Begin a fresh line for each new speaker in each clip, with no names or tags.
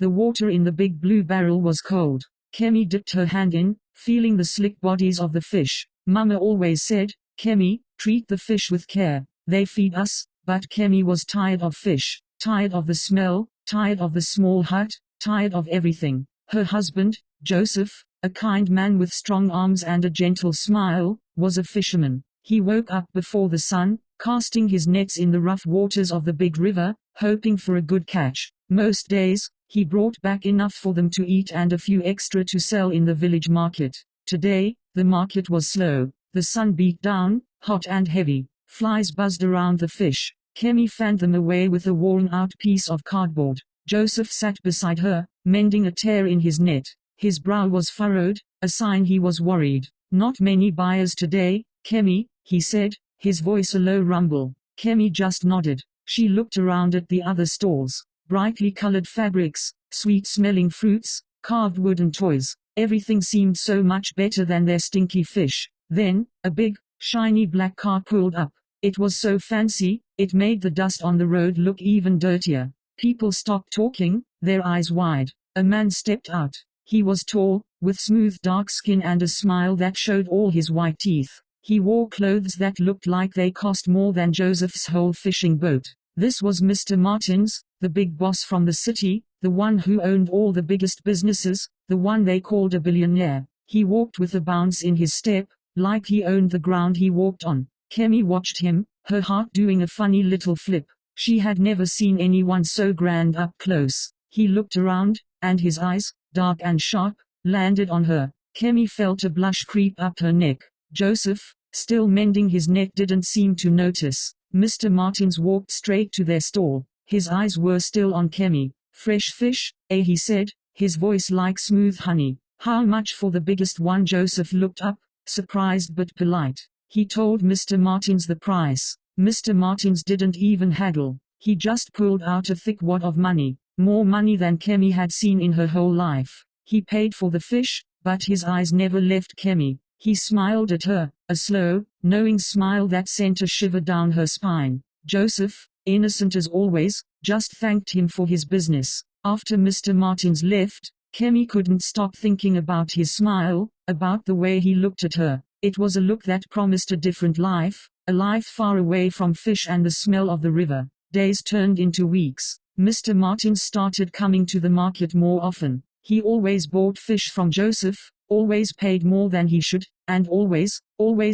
The water in the big blue barrel was cold. Kammi dipped her hand in, feeling the slick bodies of the fish. Mama always said, "Kammi, treat the fish with care. They feed us." But Kammi was tired of fish, tired of the smell, tired of the small hut, tired of everything. Her husband, Joseph, a kind man with strong arms and a gentle smile, was a fisherman. He woke up before the sun, casting his nets in the rough waters of the big river, hoping for a good catch. Most days, he brought back enough for them to eat and a few extra to sell in the village market. Today, the market was slow. The sun beat down, hot and heavy. Flies buzzed around the fish. Kammi fanned them away with a worn-out piece of cardboard. Joseph sat beside her, mending a tear in his net. His brow was furrowed, a sign he was worried. "Not many buyers today, Kammi," he said, his voice a low rumble. Kammi just nodded. She looked around at the other stalls. Brightly colored fabrics, sweet-smelling fruits, carved wooden toys. Everything seemed so much better than their stinky fish. Then, a big, shiny black car pulled up. It was so fancy, it made the dust on the road look even dirtier. People stopped talking, their eyes wide. A man stepped out. He was tall, with smooth dark skin and a smile that showed all his white teeth. He wore clothes that looked like they cost more than Joseph's whole fishing boat. This was Mr. Martins, the big boss from the city, the one who owned all the biggest businesses, the one they called a billionaire. He walked with a bounce in his step, like he owned the ground he walked on. Kammi watched him, her heart doing a funny little flip. She had never seen anyone so grand up close. He looked around, and his eyes, dark and sharp, landed on her. Kammi felt a blush creep up her neck. Joseph, still mending his net, didn't seem to notice. Mr. Martins walked straight to their stall. His eyes were still on Kammi. "Fresh fish, eh?" he said, his voice like smooth honey. "How much for the biggest one?" Joseph looked up, surprised but polite. He told Mr. Martins the price. Mr. Martins didn't even haggle. He just pulled out a thick wad of money, more money than Kammi had seen in her whole life. He paid for the fish, but his eyes never left Kammi. He smiled at her, a slow, knowing smile that sent a shiver down her spine. Joseph, innocent as always, just thanked him for his business. After Mr. Martins left, Kammi couldn't stop thinking about his smile, about the way he looked at her. It was a look that promised a different life, a life far away from fish and the smell of the river. Days turned into weeks. Mr. Martins started coming to the market more often. He always bought fish from Joseph, always paid more than he should, and always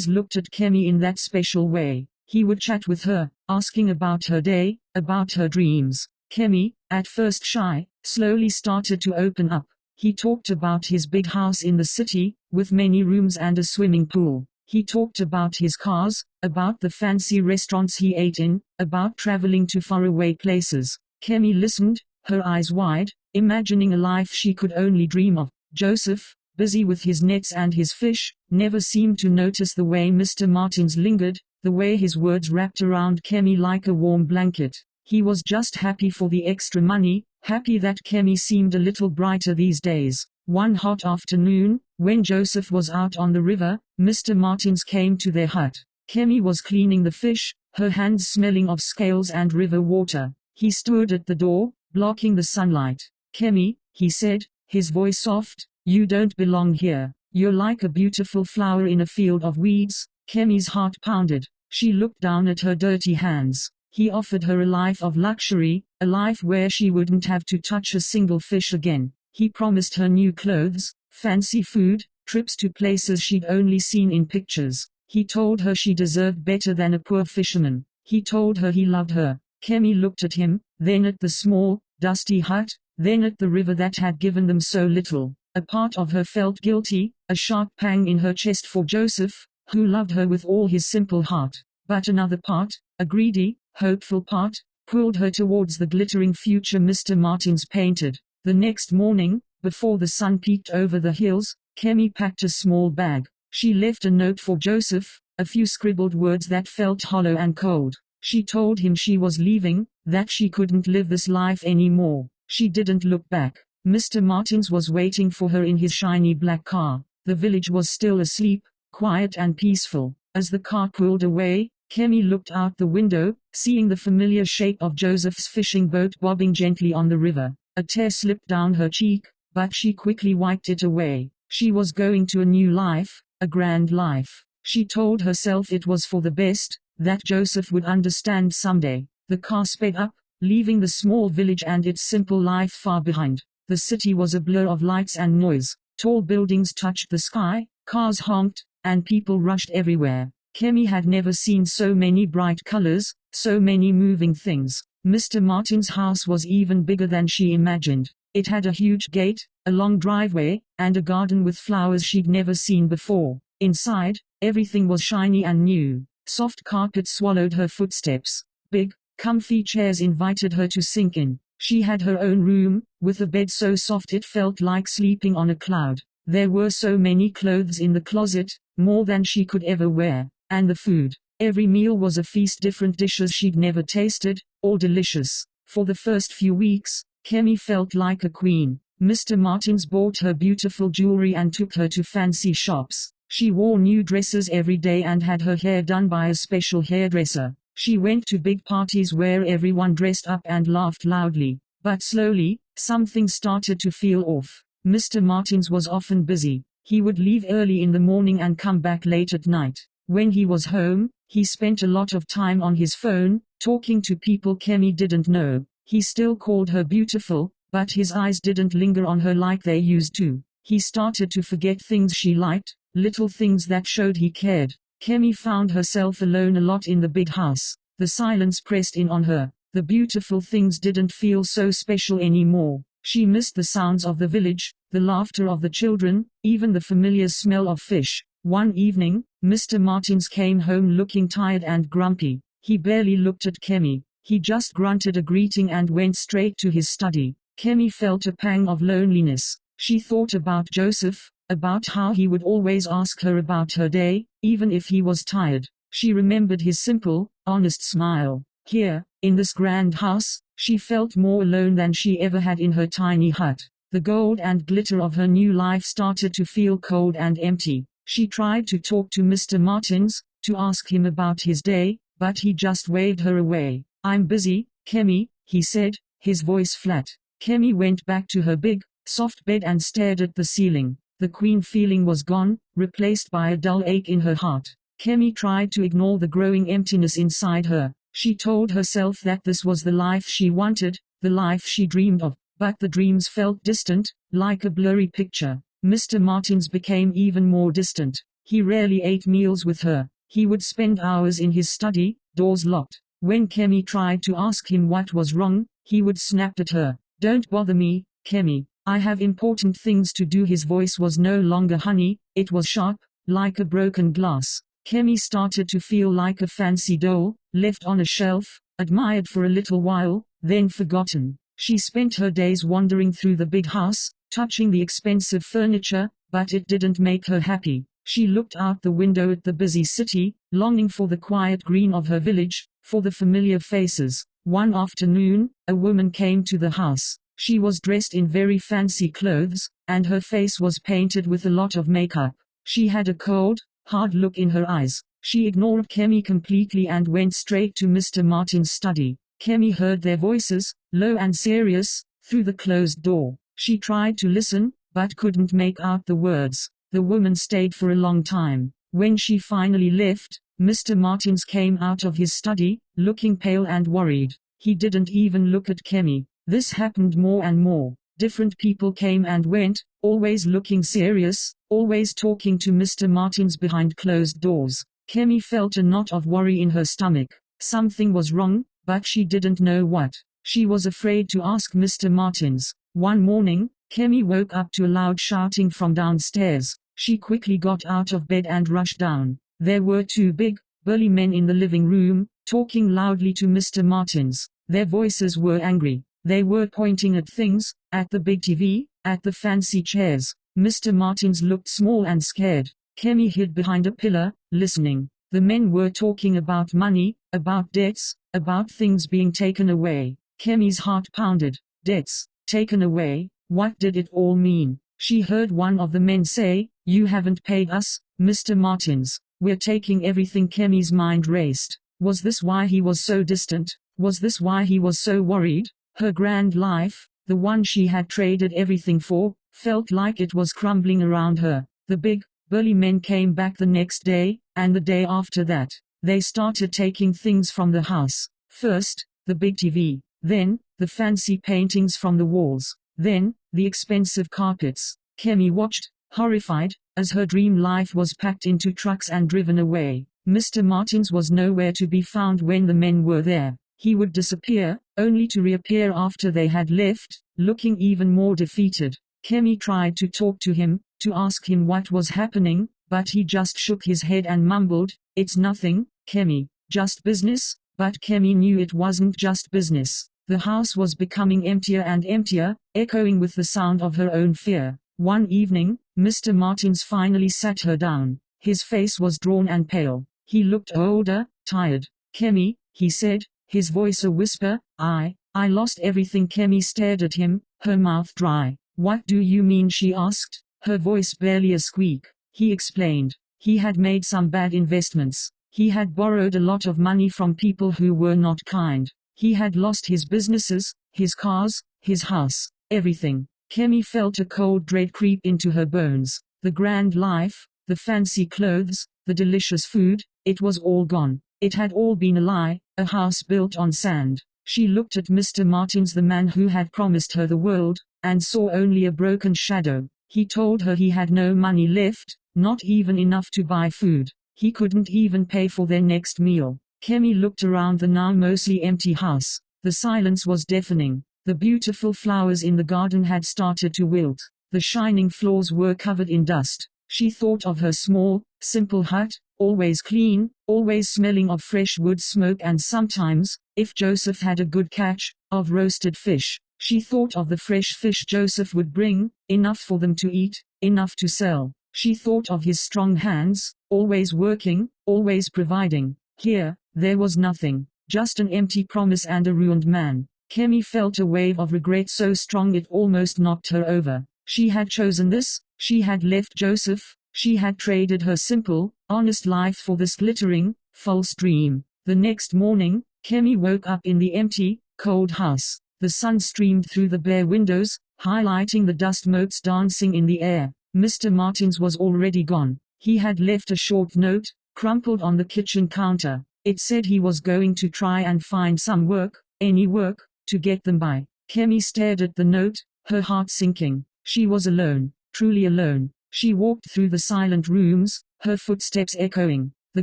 looked at Kammi in that special way. He would chat with her, asking about her day, about her dreams. Kammi, at first shy, slowly started to open up. He talked about his big house in the city, with many rooms and a swimming pool. He talked about his cars, about the fancy restaurants he ate in, about traveling to faraway places. Kammi listened, her eyes wide, imagining a life she could only dream of. Joseph, busy with his nets and his fish, never seemed to notice the way Mr. Martins lingered, the way his words wrapped around Kammi like a warm blanket. He was just happy for the extra money, happy that Kammi seemed a little brighter these days. One hot afternoon, when Joseph was out on the river, Mr. Martins came to their hut. Kammi was cleaning the fish, her hands smelling of scales and river water. He stood at the door, blocking the sunlight. "Kammi," he said, his voice soft, "you don't belong here. You're like a beautiful flower in a field of weeds." Kammi's heart pounded. She looked down at her dirty hands. He offered her a life of luxury, a life where she wouldn't have to touch a single fish again. He promised her new clothes, fancy food, trips to places she'd only seen in pictures. He told her she deserved better than a poor fisherman. He told her he loved her. Kammi looked at him, then at the small, dusty hut, then at the river that had given them so little. A part of her felt guilty, a sharp pang in her chest for Joseph, who loved her with all his simple heart. But another part, a greedy, hopeful part, pulled her towards the glittering future Mr. Martins painted. The next morning, before the sun peeked over the hills, Kammi packed a small bag. She left a note for Joseph, a few scribbled words that felt hollow and cold. She told him she was leaving, that she couldn't live this life anymore. She didn't look back. Mr. Martins was waiting for her in his shiny black car. The village was still asleep, quiet and peaceful. As the car pulled away, Kammi looked out the window, seeing the familiar shape of Joseph's fishing boat bobbing gently on the river. A tear slipped down her cheek, but she quickly wiped it away. She was going to a new life, a grand life. She told herself it was for the best, that Joseph would understand someday. The car sped up, leaving the small village and its simple life far behind. The city was a blur of lights and noise. Tall buildings touched the sky, cars honked, and people rushed everywhere. Kammi had never seen so many bright colors, so many moving things. Mr. Martin's house was even bigger than she imagined. It had a huge gate, a long driveway, and a garden with flowers she'd never seen before. Inside, everything was shiny and new. Soft carpet swallowed her footsteps. Big, comfy chairs invited her to sink in. She had her own room, with a bed so soft it felt like sleeping on a cloud. There were so many clothes in the closet, more than she could ever wear. And the food. Every meal was a feast, different dishes she'd never tasted, all delicious. For the first few weeks, Kammi felt like a queen. Mr. Martins bought her beautiful jewelry and took her to fancy shops. She wore new dresses every day and had her hair done by a special hairdresser. She went to big parties where everyone dressed up and laughed loudly. But slowly, something started to feel off. Mr. Martins was often busy. He would leave early in the morning and come back late at night. When he was home, he spent a lot of time on his phone, talking to people Kammi didn't know. He still called her beautiful, but his eyes didn't linger on her like they used to. He started to forget things she liked, little things that showed he cared. Kammi found herself alone a lot in the big house. The silence pressed in on her. The beautiful things didn't feel so special anymore. She missed the sounds of the village, the laughter of the children, even the familiar smell of fish. One evening, Mr. Martins came home looking tired and grumpy. He barely looked at Kammi. He just grunted a greeting and went straight to his study. Kammi felt a pang of loneliness. She thought about Joseph, about how he would always ask her about her day, even if he was tired. She remembered his simple, honest smile. Here, in this grand house, she felt more alone than she ever had in her tiny hut. The gold and glitter of her new life started to feel cold and empty. She tried to talk to Mr. Martins, to ask him about his day, but he just waved her away. "I'm busy, Kammi," he said, his voice flat. Kammi went back to her big, soft bed and stared at the ceiling. The queen feeling was gone, replaced by a dull ache in her heart. Kammi tried to ignore the growing emptiness inside her. She told herself that this was the life she wanted, the life she dreamed of, but the dreams felt distant, like a blurry picture. Mr. Martins became even more distant. He rarely ate meals with her. He would spend hours in his study, doors locked. When Kammi tried to ask him what was wrong, he would snap at her. "Don't bother me, Kammi. I have important things to do." His voice was no longer honey, it was sharp, like a broken glass. Kammi started to feel like a fancy doll, left on a shelf, admired for a little while, then forgotten. She spent her days wandering through the big house, touching the expensive furniture, but it didn't make her happy. She looked out the window at the busy city, longing for the quiet green of her village, for the familiar faces. One afternoon, a woman came to the house. She was dressed in very fancy clothes, and her face was painted with a lot of makeup. She had a cold, hard look in her eyes. She ignored Kammi completely and went straight to Mr. Martin's study. Kammi heard their voices, low and serious, through the closed door. She tried to listen, but couldn't make out the words. The woman stayed for a long time. When she finally left, Mr. Martins came out of his study, looking pale and worried. He didn't even look at Kammi. This happened more and more. Different people came and went, always looking serious, always talking to Mr. Martins behind closed doors. Kammi felt a knot of worry in her stomach. Something was wrong, but she didn't know what. She was afraid to ask Mr. Martins. One morning, Kammi woke up to a loud shouting from downstairs. She quickly got out of bed and rushed down. There were two big, burly men in the living room, talking loudly to Mr. Martins. Their voices were angry. They were pointing at things, at the big TV, at the fancy chairs. Mr. Martins looked small and scared. Kammi hid behind a pillar, listening. The men were talking about money, about debts, about things being taken away. Kammi's heart pounded. Debts, taken away, what did it all mean? She heard one of the men say, "You haven't paid us, Mr. Martins. We're taking everything." Kammi's mind raced. Was this why he was so distant? Was this why he was so worried? Her grand life, the one she had traded everything for, felt like it was crumbling around her. The big, burly men came back the next day, and the day after that. They started taking things from the house. First, the big TV, then, the fancy paintings from the walls, then, the expensive carpets. Kammi watched, horrified, as her dream life was packed into trucks and driven away. Mr. Martins was nowhere to be found when the men were there. He would disappear, only to reappear after they had left, looking even more defeated. Kammi tried to talk to him, to ask him what was happening, but he just shook his head and mumbled, "It's nothing, Kammi, just business." But Kammi knew it wasn't just business. The house was becoming emptier and emptier, echoing with the sound of her own fear. One evening, Mr. Martins finally sat her down. His face was drawn and pale. He looked older, tired. "Kammi," he said, his voice a whisper, I lost everything." Kammi stared at him, her mouth dry. "What do you mean?" she asked, her voice barely a squeak. He explained. He had made some bad investments. He had borrowed a lot of money from people who were not kind. He had lost his businesses, his cars, his house, everything. Kammi felt a cold dread creep into her bones. The grand life, the fancy clothes, the delicious food, it was all gone. It had all been a lie, a house built on sand. She looked at Mr. Martins, the man who had promised her the world, and saw only a broken shadow. He told her he had no money left, not even enough to buy food. He couldn't even pay for their next meal. Kammi looked around the now mostly empty house. The silence was deafening. The beautiful flowers in the garden had started to wilt. The shining floors were covered in dust. She thought of her small, simple hut, always clean, always smelling of fresh wood smoke, and sometimes, if Joseph had a good catch, of roasted fish. She thought of the fresh fish Joseph would bring, enough for them to eat, enough to sell. She thought of his strong hands, always working, always providing. Here, there was nothing, just an empty promise and a ruined man. Kammi felt a wave of regret so strong it almost knocked her over. She had chosen this, she had left Joseph, she had traded her simple, honest life for this glittering, false dream. The next morning, Kammi woke up in the empty, cold house. The sun streamed through the bare windows, highlighting the dust motes dancing in the air. Mr. Martins was already gone. He had left a short note, crumpled on the kitchen counter. It said he was going to try and find some work, any work, to get them by. Kammi stared at the note, her heart sinking. She was alone, truly alone. She walked through the silent rooms, her footsteps echoing. The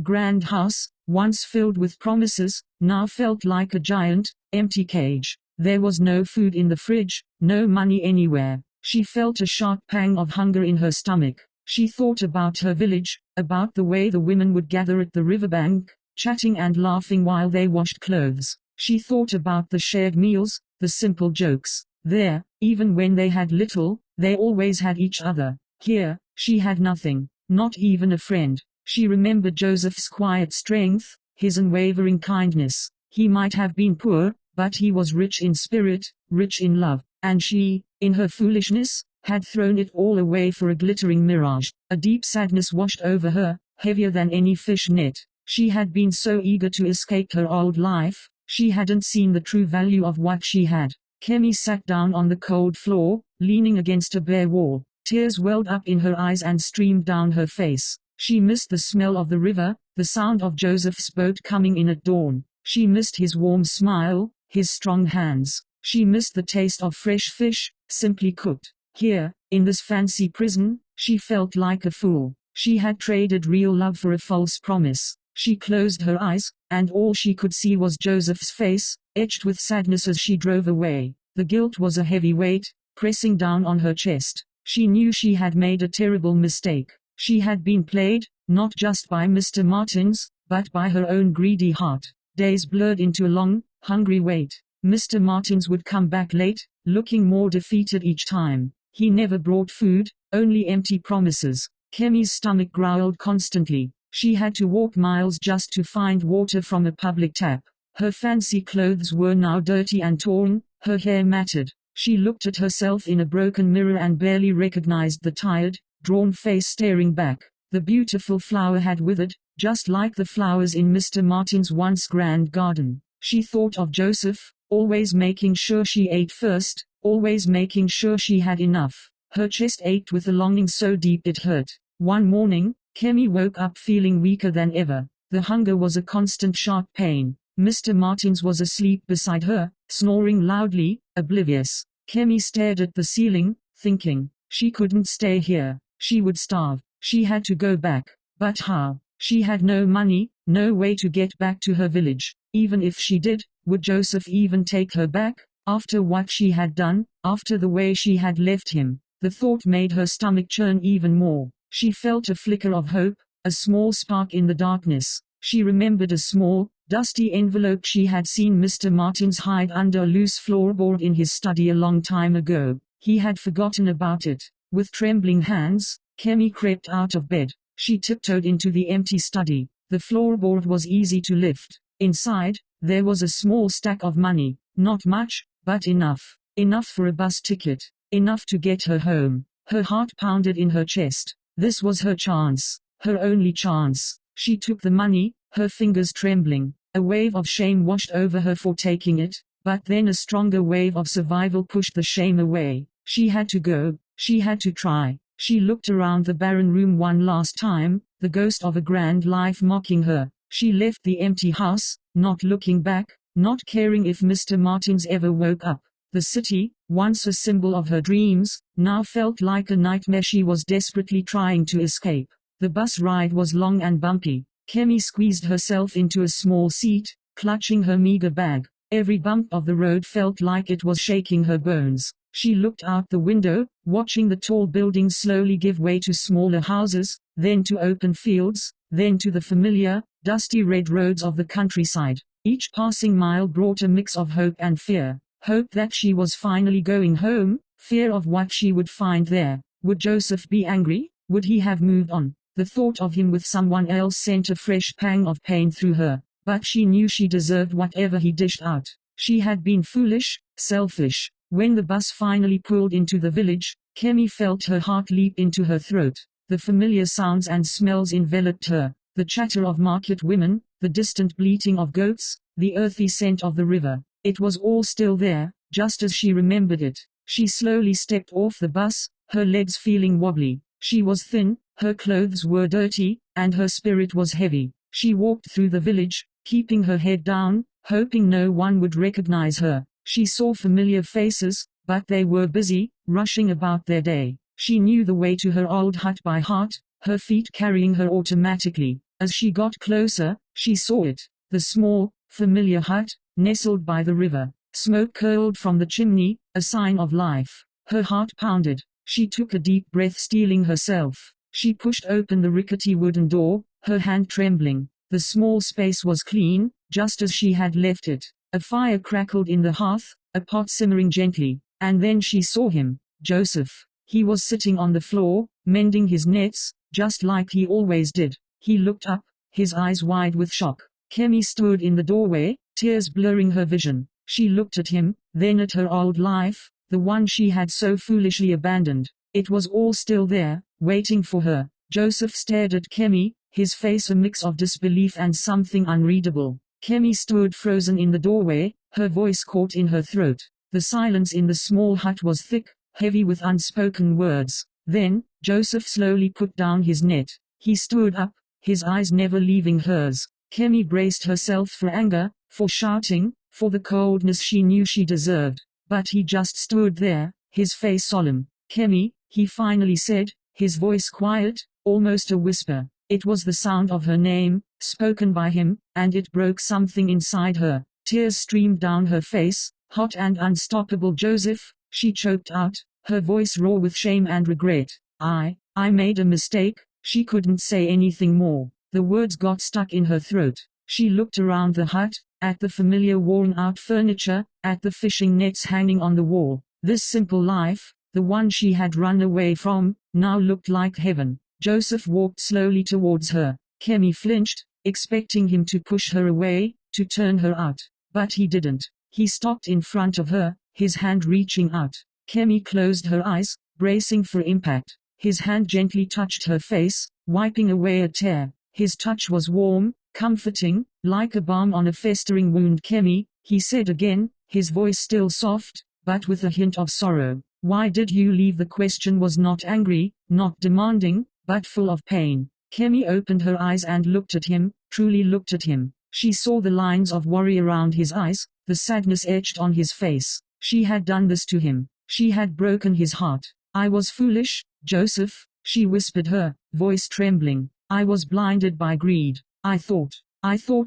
grand house, once filled with promises, now felt like a giant, empty cage. There was no food in the fridge, no money anywhere. She felt a sharp pang of hunger in her stomach. She thought about her village, about the way the women would gather at the riverbank, chatting and laughing while they washed clothes. She thought about the shared meals, the simple jokes. There, even when they had little, they always had each other. Here, she had nothing, not even a friend. She remembered Joseph's quiet strength, his unwavering kindness. He might have been poor, but he was rich in spirit, rich in love. And she, in her foolishness, had thrown it all away for a glittering mirage. A deep sadness washed over her, heavier than any fish net. She had been so eager to escape her old life, she hadn't seen the true value of what she had. Kammi sat down on the cold floor, leaning against a bare wall. Tears welled up in her eyes and streamed down her face. She missed the smell of the river, the sound of Joseph's boat coming in at dawn. She missed his warm smile, his strong hands. She missed the taste of fresh fish, simply cooked. Here, in this fancy prison, she felt like a fool. She had traded real love for a false promise. She closed her eyes, and all she could see was Joseph's face, etched with sadness as she drove away. The guilt was a heavy weight, pressing down on her chest. She knew she had made a terrible mistake. She had been played, not just by Mr. Martins, but by her own greedy heart. Days blurred into a long, hungry wait. Mr. Martins would come back late, looking more defeated each time. He never brought food, only empty promises. Kammi's stomach growled constantly. She had to walk miles just to find water from a public tap. Her fancy clothes were now dirty and torn, her hair matted. She looked at herself in a broken mirror and barely recognized the tired, drawn face staring back. The beautiful flower had withered, just like the flowers in Mr. Martin's once grand garden. She thought of Joseph, always making sure she ate first, always making sure she had enough. Her chest ached with a longing so deep it hurt. One morning, Kammi woke up feeling weaker than ever. The hunger was a constant sharp pain. Mr. Martins was asleep beside her, snoring loudly, oblivious. Kammi stared at the ceiling, thinking, she couldn't stay here. She would starve. She had to go back. But how? She had no money, no way to get back to her village. Even if she did, would Joseph even take her back? After what she had done, after the way she had left him, the thought made her stomach churn even more. She felt a flicker of hope, a small spark in the darkness. She remembered a small, dusty envelope she had seen Mr. Martins hide under a loose floorboard in his study a long time ago. He had forgotten about it. With trembling hands, Kammi crept out of bed. She tiptoed into the empty study. The floorboard was easy to lift. Inside, there was a small stack of money. Not much, but enough. Enough for a bus ticket. Enough to get her home. Her heart pounded in her chest. This was her chance. Her only chance. She took the money, her fingers trembling. A wave of shame washed over her for taking it, but then a stronger wave of survival pushed the shame away. She had to go. She had to try. She looked around the barren room one last time, the ghost of a grand life mocking her. She left the empty house, not looking back, not caring if Mr. Martins ever woke up. The city, once a symbol of her dreams, now felt like a nightmare she was desperately trying to escape. The bus ride was long and bumpy. Kammi squeezed herself into a small seat, clutching her meager bag. Every bump of the road felt like it was shaking her bones. She looked out the window, watching the tall buildings slowly give way to smaller houses, then to open fields, then to the familiar, dusty red roads of the countryside. Each passing mile brought a mix of hope and fear. Hope that she was finally going home, fear of what she would find there. Would Joseph be angry? Would he have moved on? The thought of him with someone else sent a fresh pang of pain through her, but she knew she deserved whatever he dished out. She had been foolish, selfish. When the bus finally pulled into the village, Kammi felt her heart leap into her throat. The familiar sounds and smells enveloped her. The chatter of market women, the distant bleating of goats, the earthy scent of the river. It was all still there, just as she remembered it. She slowly stepped off the bus, her legs feeling wobbly. She was thin, her clothes were dirty, and her spirit was heavy. She walked through the village, keeping her head down, hoping no one would recognize her. She saw familiar faces, but they were busy, rushing about their day. She knew the way to her old hut by heart, her feet carrying her automatically. As she got closer, she saw it. The small, familiar hut, nestled by the river. Smoke curled from the chimney, a sign of life. Her heart pounded. She took a deep breath, steeling herself. She pushed open the rickety wooden door, her hand trembling. The small space was clean, just as she had left it. A fire crackled in the hearth, a pot simmering gently. And then she saw him, Joseph. He was sitting on the floor, mending his nets, just like he always did. He looked up, his eyes wide with shock. Kammi stood in the doorway, tears blurring her vision. She looked at him, then at her old life, the one she had so foolishly abandoned. It was all still there, waiting for her. Joseph stared at Kammi, his face a mix of disbelief and something unreadable. Kammi stood frozen in the doorway, her voice caught in her throat. The silence in the small hut was thick, heavy with unspoken words. Then, Joseph slowly put down his net. He stood up, his eyes never leaving hers. Kammi braced herself for anger, for shouting, for the coldness she knew she deserved. But he just stood there, his face solemn. Kammi, he finally said, his voice quiet, almost a whisper. It was the sound of her name, spoken by him, and it broke something inside her. Tears streamed down her face, hot and unstoppable. Joseph, she choked out, her voice raw with shame and regret. I made a mistake. She couldn't say anything more. The words got stuck in her throat. She looked around the hut, at the familiar worn-out furniture, at the fishing nets hanging on the wall. This simple life, the one she had run away from, now looked like heaven. Joseph walked slowly towards her. Kammi flinched, expecting him to push her away, to turn her out. But he didn't. He stopped in front of her, his hand reaching out. Kammi closed her eyes, bracing for impact. His hand gently touched her face, wiping away a tear. His touch was warm, comforting, like a balm on a festering wound. Kammi, he said again, his voice still soft, but with a hint of sorrow. Why did you leave? The question was not angry, not demanding, but full of pain. Kammi opened her eyes and looked at him, truly looked at him. She saw the lines of worry around his eyes, the sadness etched on his face. She had done this to him. She had broken his heart. I was foolish, Joseph, she whispered, her voice trembling. I was blinded by greed. I thought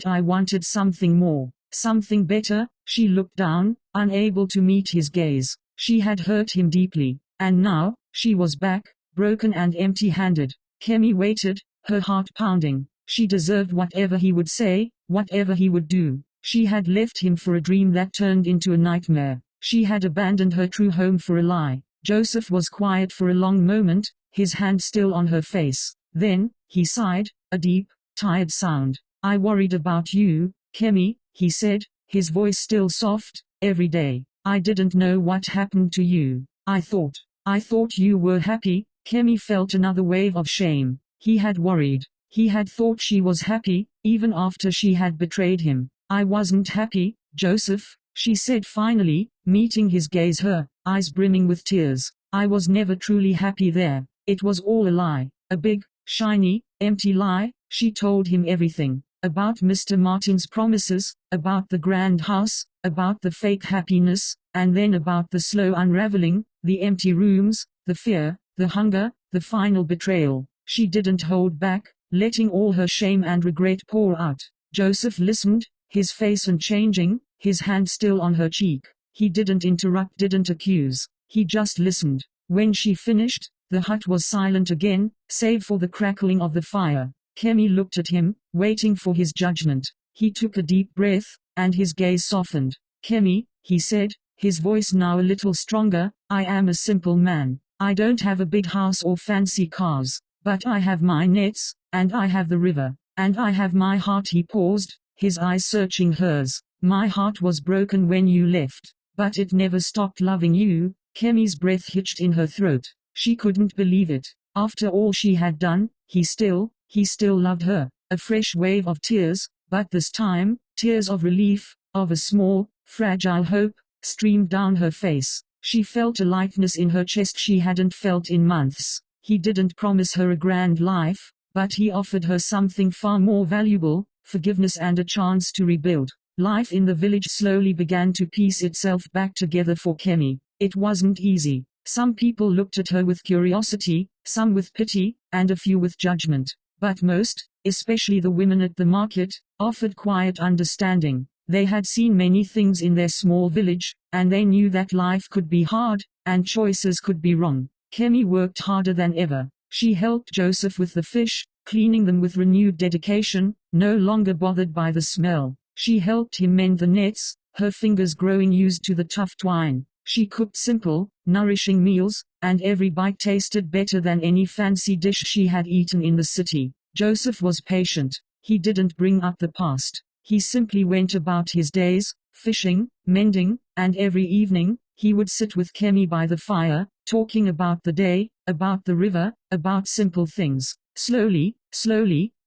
I wanted something more, something better. She looked down, unable to meet his gaze. She had hurt him deeply, and now, she was back, broken and empty-handed. Kammi waited, her heart pounding. She deserved whatever he would say, whatever he would do. She had left him for a dream that turned into a nightmare. She had abandoned her true home for a lie. Joseph was quiet for a long moment, his hand still on her face. Then, he sighed, a deep, tired sound. I worried about you, Kammi, he said, his voice still soft. Every day. I didn't know what happened to you. I thought you were happy. Kammi felt another wave of shame. He had worried. He had thought she was happy, even after she had betrayed him. I wasn't happy, Joseph, she said finally, meeting his gaze, her eyes brimming with tears. I was never truly happy there. It was all a lie. A big, shiny, empty lie. She told him everything. About Mr. Martin's promises, about the grand house, about the fake happiness, and then about the slow unraveling, the empty rooms, the fear, the hunger, the final betrayal. She didn't hold back, letting all her shame and regret pour out. Joseph listened, his face unchanging, his hand still on her cheek. He didn't interrupt, didn't accuse. He just listened. When she finished, the hut was silent again, save for the crackling of the fire. Kammi looked at him, waiting for his judgment. He took a deep breath, and his gaze softened. Kammi, he said, his voice now a little stronger, I am a simple man. I don't have a big house or fancy cars, but I have my nets, and I have the river, and I have my heart. He paused, his eyes searching hers. My heart was broken when you left, but it never stopped loving you. Kammi's breath hitched in her throat. She couldn't believe it. After all she had done, he still loved her. A fresh wave of tears, but this time, tears of relief, of a small, fragile hope, streamed down her face. She felt a lightness in her chest she hadn't felt in months. He didn't promise her a grand life, but he offered her something far more valuable, forgiveness and a chance to rebuild. Life in the village slowly began to piece itself back together for Kammi. It wasn't easy. Some people looked at her with curiosity, some with pity, and a few with judgment. But most, especially the women at the market, offered quiet understanding. They had seen many things in their small village, and they knew that life could be hard, and choices could be wrong. Kammi worked harder than ever. She helped Joseph with the fish, cleaning them with renewed dedication, no longer bothered by the smell. She helped him mend the nets, her fingers growing used to the tough twine. She cooked simple, nourishing meals, and every bite tasted better than any fancy dish she had eaten in the city. Joseph was patient. He didn't bring up the past. He simply went about his days, fishing, mending, and every evening, he would sit with Kammi by the fire, talking about the day, about the river, about simple things. Slowly,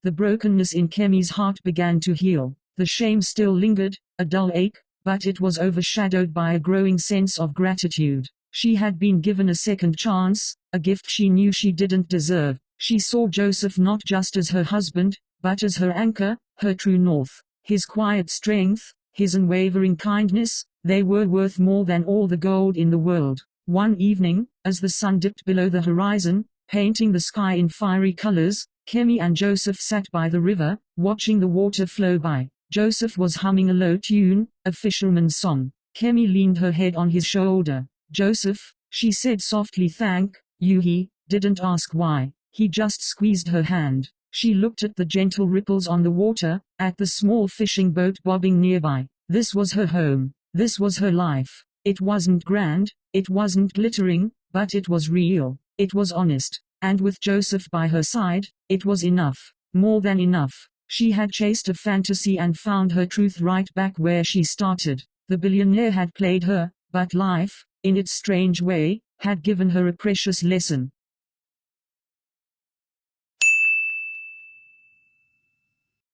the brokenness in Kammi's heart began to heal. The shame still lingered, a dull ache, but it was overshadowed by a growing sense of gratitude. She had been given a second chance, a gift she knew she didn't deserve. She saw Joseph not just as her husband, but as her anchor, her true north. His quiet strength, his unwavering kindness, they were worth more than all the gold in the world. One evening, as the sun dipped below the horizon, painting the sky in fiery colors, Kammi and Joseph sat by the river, watching the water flow by. Joseph was humming a low tune, a fisherman's song. Kammi leaned her head on his shoulder. Joseph, she said softly, thank you. He didn't ask why. He just squeezed her hand. She looked at the gentle ripples on the water, at the small fishing boat bobbing nearby. This was her home. This was her life. It wasn't grand, it wasn't glittering, but it was real. It was honest. And with Joseph by her side, it was enough. More than enough. She had chased a fantasy and found her truth right back where she started. The billionaire had played her, but life, in its strange way, had given her a precious lesson.